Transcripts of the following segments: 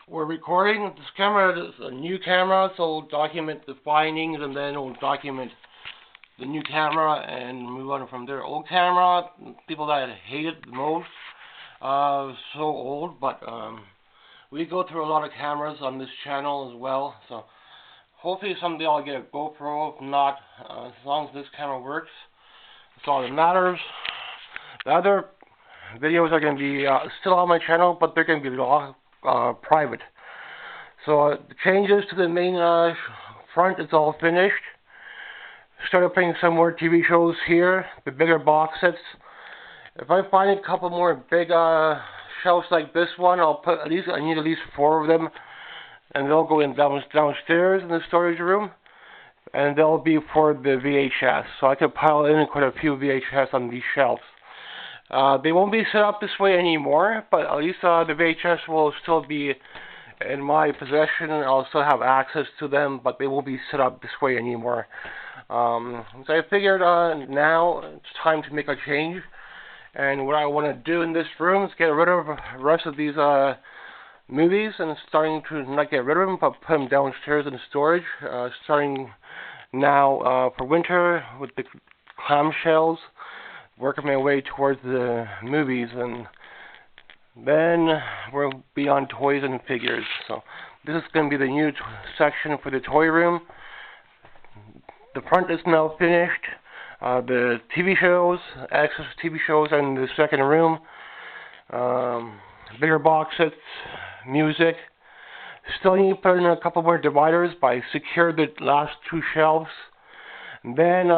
We're recording. This camera is a new camera, so we'll document the findings and then we'll document the new camera and move on from there. Old camera, people that hate it the most, so old, but we go through a lot of cameras on this channel as well, so hopefully someday I'll get a GoPro. If not, as long as this camera works, that's all that matters. The other videos are going to be still on my channel, but they're going to be all private. So the changes to the main front is all finished. Started putting some more TV shows here, the bigger box sets. If I find a couple more big shelves like this one, I'll put I need at least 4 of them, and they'll go in downstairs in the storage room, and they'll be for the VHS. So I could pile in quite a few VHS on these shelves. They won't be set up this way anymore, but at least the VHS will still be in my possession. I'll still have access to them, but they won't be set up this way anymore. So I figured now it's time to make a change, and what I want to do in this room is get rid of the rest of these movies, and starting to not get rid of them, but put them downstairs in storage, starting now for winter with the clamshells, working my way towards the movies, and then we'll be on toys and figures. So this is going to be the new section for the toy room. The front is now finished. The TV shows, access TV shows are in the second room. Bigger box sets, music. Still need to put in a couple more dividers, but I secured the last 2 shelves. And then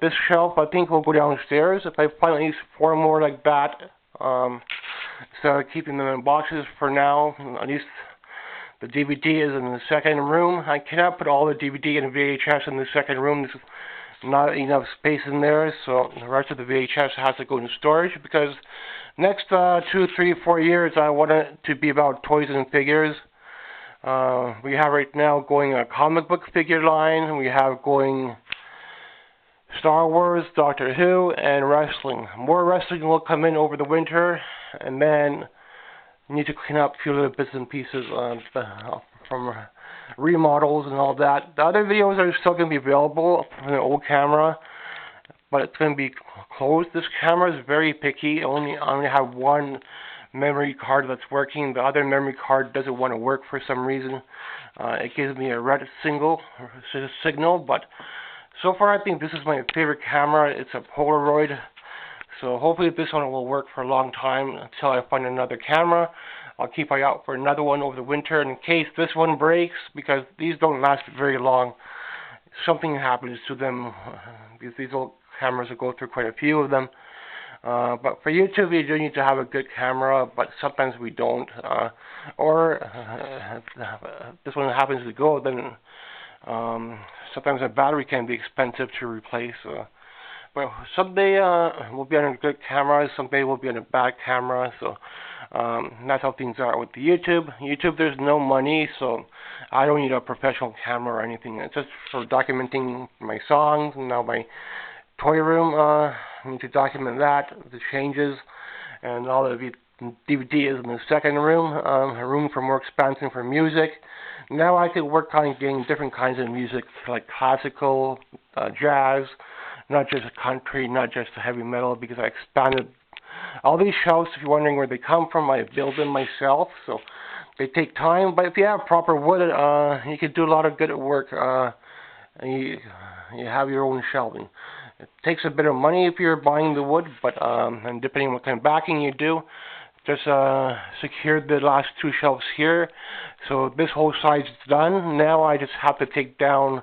this shelf, I think, will go downstairs. If I find at least 4 more like that, so keeping them in boxes for now. At least the DVD is in the second room. I cannot put all the DVD and VHS in the second room. There's not enough space in there, so the rest of the VHS has to go in storage, because next 2, 3, 4 years I want it to be about toys and figures. We have right now going a comic book figure line. We have going Star Wars, Doctor Who, and wrestling. More wrestling will come in over the winter, and then need to clean up a few little bits and pieces from remodels and all that. The other videos are still going to be available from the old camera, but it's going to be closed. This camera is very picky. I only have 1 memory card that's working. The other memory card doesn't want to work for some reason. It gives me a red signal, but so far I think this is my favorite camera. It's a Polaroid. So hopefully this one will work for a long time until I find another camera. I'll keep an eye out for another one over the winter in case this one breaks, because these don't last very long. Something happens to them, because these old cameras will go through quite a few of them. But for YouTube, you do need to have a good camera, but sometimes we don't. If this one happens to go, then sometimes a battery can be expensive to replace. But someday we'll be on a good camera, someday we'll be on a bad camera, so that's how things are with the YouTube. YouTube, there's no money, so I don't need a professional camera or anything. It's just for documenting my songs, and now my toy room, I need to document that, the changes, and all the DVD is in the second room, a room for more expansion for music. Now I could work on getting different kinds of music, like classical, jazz, not just country, not just heavy metal, because I expanded all these shelves. If you're wondering where they come from, I build them myself, so they take time. But if you have proper wood, you can do a lot of good work. You have your own shelving. It takes a bit of money if you're buying the wood, but and depending on what kind of backing you do. Just secured the last 2 shelves here, so this whole side is done. Now I just have to take down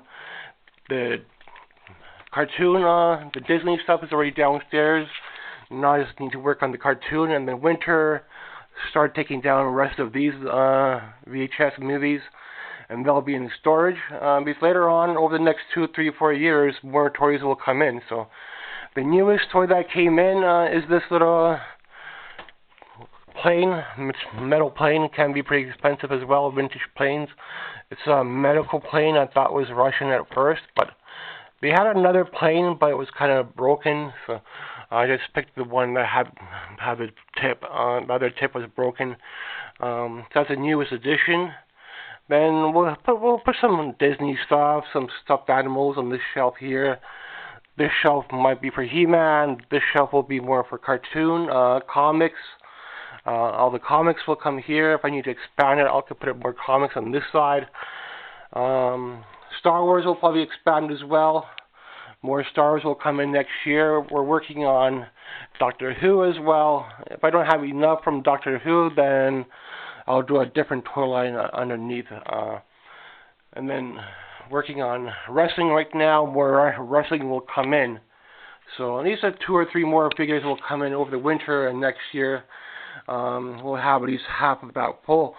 the cartoon. The Disney stuff is already downstairs. Now I just need to work on the cartoon, and then winter start taking down the rest of these VHS movies, and they'll be in storage. Because later on, over the next 2, 3, 4 years, more toys will come in. So the newest toy that came in is this little plane, metal plane. Can be pretty expensive as well, vintage planes. It's a medical plane. I thought it was Russian at first, but they had another plane, but it was kind of broken, so I just picked the one that had the tip. The other tip was broken. That's the newest edition. Then we'll put some Disney stuff, some stuffed animals on this shelf here. This shelf might be for He-Man. This shelf will be more for cartoon, comics. All the comics will come here. If I need to expand it, I'll put more comics on this side. Star Wars will probably expand as well. More Star Wars will come in next year. We're working on Doctor Who as well. If I don't have enough from Doctor Who, then I'll do a different toy line underneath. And then working on wrestling right now. More wrestling will come in. So at least 2 or 3 more figures will come in over the winter, and next year we'll have at least half of that full.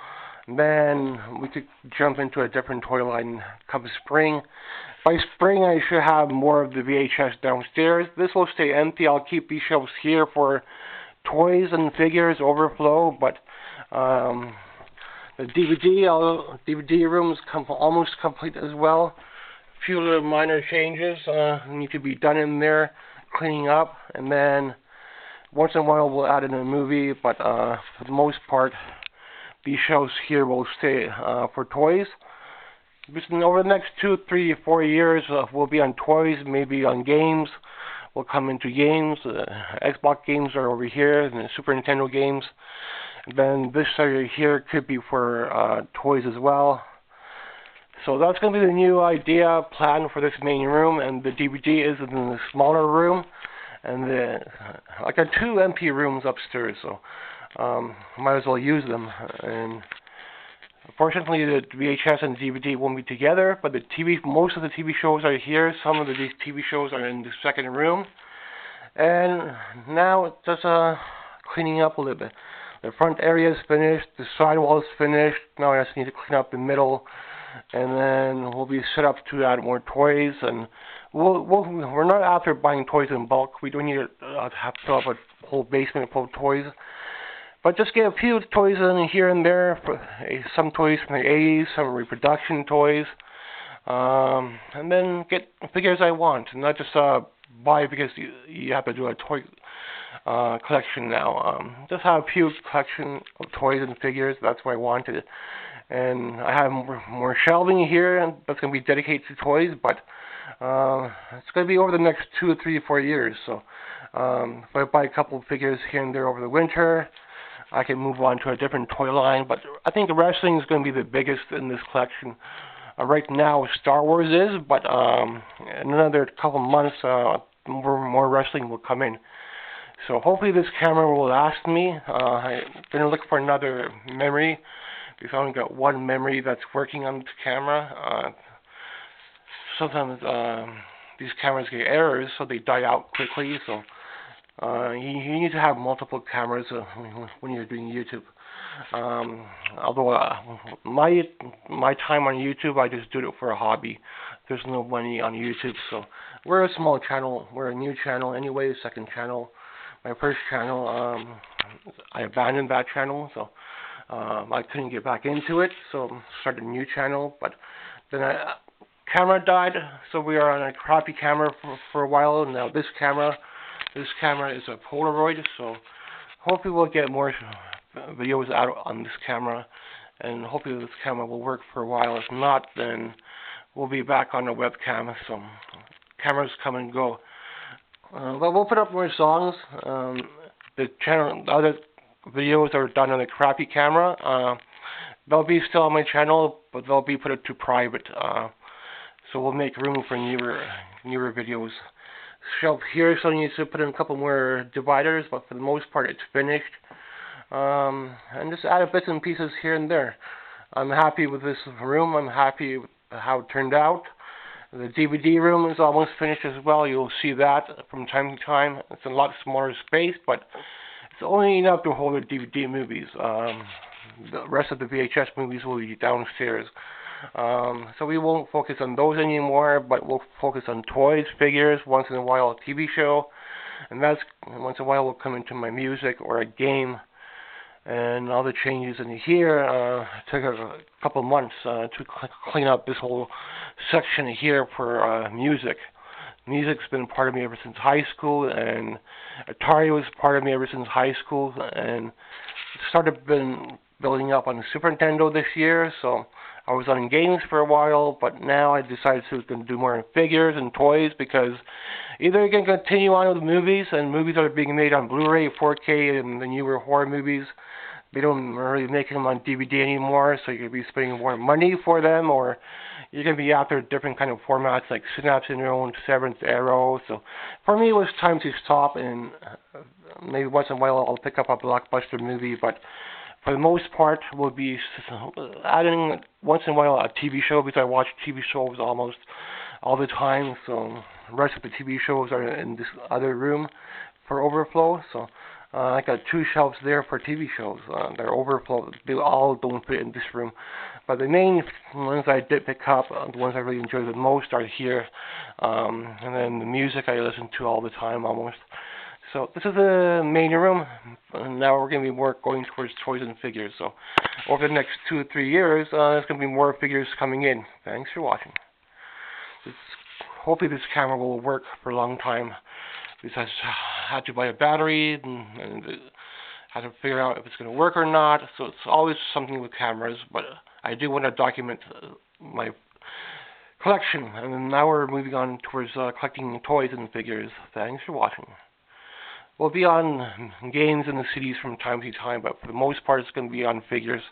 Then we could jump into a different toy line come spring. By spring, I should have more of the VHS downstairs. This will stay empty. I'll keep these shelves here for toys and figures overflow, but the DVD room is almost complete as well. A few little minor changes need to be done in there, cleaning up, and then once in a while we'll add in a movie, but for the most part, these shelves here will stay for toys. Over the next 2, 3, 4 years, we'll be on toys, maybe on games. We'll come into games. Xbox games are over here, and the Super Nintendo games. And then this area here could be for toys as well. So that's going to be the new idea plan for this main room, and the DVD is in the smaller room, and I got 2 empty rooms upstairs, so might as well use them. And unfortunately, the VHS and DVD won't be together, but most of the TV shows are here. Some of these TV shows are in the second room. And now it's just cleaning up a little bit. The front area is finished. The sidewall is finished. Now I just need to clean up the middle. And then we'll be set up to add more toys. And we're not after buying toys in bulk. We don't need to have to fill up a whole basement full of toys. But just get a few toys in here and there. Some toys from the 80s, some reproduction toys. And then get figures I want. And not just buy because you have to do a toy collection now. Just have a few collection of toys and figures. That's what I wanted. And I have more shelving here, and that's going to be dedicated to toys. But it's going to be over the next 2, 3, 4 years. So if I buy a couple of figures here and there over the winter, I can move on to a different toy line, but I think the wrestling is going to be the biggest in this collection. Right now, Star Wars is, but in another couple months, more wrestling will come in. So hopefully this camera will last me. I'm going to look for another memory, because I only got one memory that's working on this camera. Sometimes these cameras get errors, so they die out quickly, so you need to have multiple cameras when you're doing YouTube. Although my time on YouTube, I just do it for a hobby. There's no money on YouTube, so we're a small channel. We're a new channel anyway, second channel. My first channel, I abandoned that channel, so I couldn't get back into it, so started a new channel. But then camera died, so we are on a crappy camera for a while. Now this camera is a Polaroid, so hopefully we'll get more videos out on this camera, and hopefully this camera will work for a while. If not, then we'll be back on the webcam. So cameras come and go. But we'll put up more songs. The other videos are done on a crappy camera. They'll be still on my channel, but they'll be put up to private. So we'll make room for newer videos. Shelf here, so I need to put in a couple more dividers, but for the most part it's finished. And just add bits and pieces here and there. I'm happy with this room. I'm happy with how it turned out. The DVD room is almost finished as well. You'll see that from time to time. It's a lot smaller space, but it's only enough to hold the DVD movies. The rest of the VHS movies will be downstairs. So we won't focus on those anymore, but we'll focus on toys, figures, once in a while a TV show, and that's once in a while will come into my music or a game. And all the changes in here took a couple months to clean up this whole section here for music. Music's been part of me ever since high school, and Atari was part of me ever since high school, and started been building up on the Super Nintendo this year, so I was on games for a while, but now I decided to do more on figures and toys, because either you can continue on with movies, and movies are being made on Blu-ray, 4K, and the newer horror movies, they don't really make them on DVD anymore, so you're going to be spending more money for them, or you're going to be after different kind of formats like Synapse Syndrome, Severance, Arrow. So for me, it was time to stop, and maybe once in a while I'll pick up a blockbuster movie, but for the most part, we'll be adding once in a while a TV show, because I watch TV shows almost all the time, so the rest of the TV shows are in this other room for overflow, so I got 2 shelves there for TV shows. They're overflow. They all don't fit in this room. But the main ones I did pick up, the ones I really enjoy the most, are here. And then the music I listen to all the time almost. So this is the main room. And now we're going to be more going towards toys and figures. So over the next 2 or 3 years, there's going to be more figures coming in. Thanks for watching. Hopefully this camera will work for a long time, because I had to buy a battery and had to figure out if it's going to work or not. So it's always something with cameras, but I do want to document my collection. And now we're moving on towards collecting toys and figures. Thanks for watching. We'll be on games and the CDs from time to time, but for the most part it's going to be on figures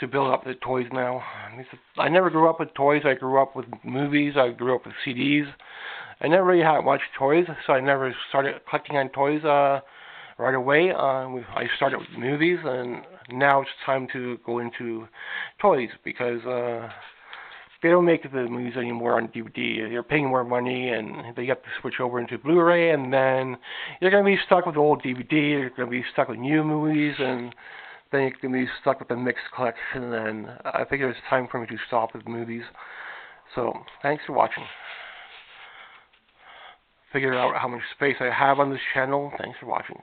to build up the toys now. I never grew up with toys. I grew up with movies. I grew up with CDs. I never really had much toys, so I never started collecting on toys right away. I started with movies, and now it's time to go into toys, because they don't make the movies anymore on DVD. You're paying more money, and they have to switch over into Blu-ray, and then you're going to be stuck with old DVD. You're going to be stuck with new movies, and then you're going to be stuck with a mixed collection, and I figure it's time for me to stop with movies. So, thanks for watching. Figure out how much space I have on this channel. Thanks for watching.